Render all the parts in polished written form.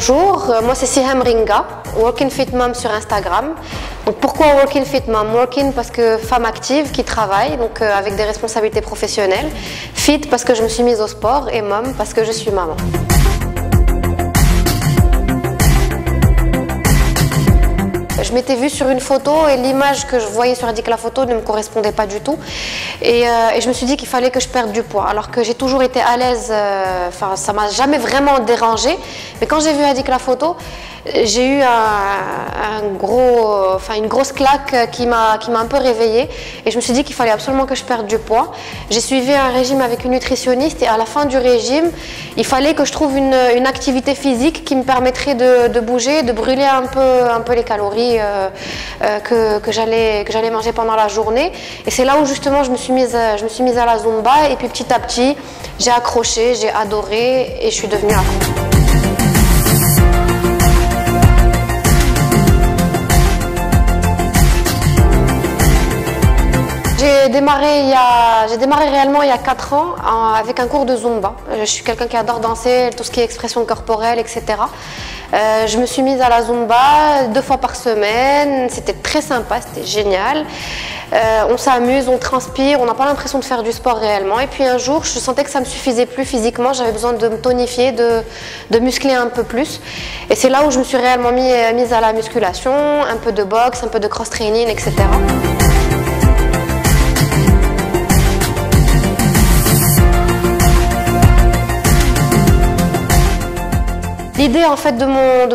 Bonjour, moi c'est Siham Ringa, Working Fit Mom sur Instagram. Donc pourquoi Working Fit Mom? Working parce que femme active qui travaille, donc avec des responsabilités professionnelles. Fit parce que je me suis mise au sport et mom parce que je suis maman. Je m'étais vue sur une photo et l'image que je voyais sur la photo ne me correspondait pas du tout. Et je me suis dit qu'il fallait que je perde du poids. Alors que j'ai toujours été à l'aise, ça m'a jamais vraiment dérangé. Mais quand j'ai vu la photo, j'ai eu une grosse claque qui m'a un peu réveillée. Et je me suis dit qu'il fallait absolument que je perde du poids. J'ai suivi un régime avec une nutritionniste et à la fin du régime, il fallait que je trouve une activité physique qui me permettrait de bouger, de brûler un peu les calories que j'allais manger pendant la journée. Et c'est là où justement je me suis mise à la Zumba et puis petit à petit j'ai accroché, j'ai adoré et je suis devenue accro. J'ai démarré réellement il y a 4 ans avec un cours de Zumba. Je suis quelqu'un qui adore danser, tout ce qui est expression corporelle, etc. Je me suis mise à la Zumba 2 fois par semaine, c'était très sympa, c'était génial. On s'amuse, on transpire, on n'a pas l'impression de faire du sport réellement. Et puis un jour, je sentais que ça ne me suffisait plus physiquement, j'avais besoin de me tonifier, de muscler un peu plus. Et c'est là où je me suis réellement mise à la musculation, un peu de boxe, un peu de cross-training, etc. L'idée en fait de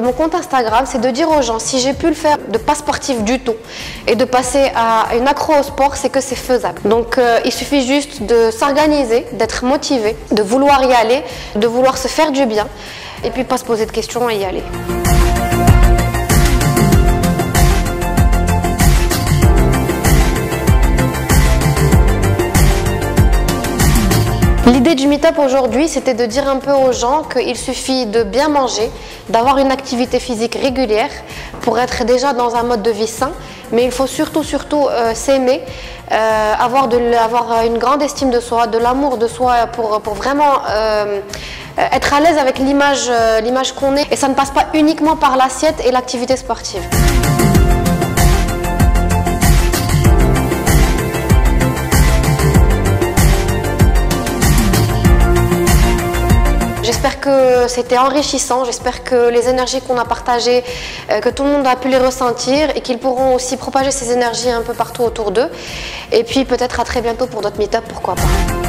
mon compte Instagram, c'est de dire aux gens, si j'ai pu le faire de pas sportif du tout et de passer à une accro au sport, c'est que c'est faisable. Donc il suffit juste de s'organiser, d'être motivé, de vouloir y aller, de vouloir se faire du bien et puis pas se poser de questions et y aller. L'idée du meet-up aujourd'hui, c'était de dire un peu aux gens qu'il suffit de bien manger, d'avoir une activité physique régulière pour être déjà dans un mode de vie sain, mais il faut surtout s'aimer, avoir une grande estime de soi, de l'amour de soi pour vraiment être à l'aise avec l'image qu'on est. Et ça ne passe pas uniquement par l'assiette et l'activité sportive. J'espère que c'était enrichissant, j'espère que les énergies qu'on a partagées, que tout le monde a pu les ressentir et qu'ils pourront aussi propager ces énergies un peu partout autour d'eux. Et puis peut-être à très bientôt pour d'autres meet-up, pourquoi pas.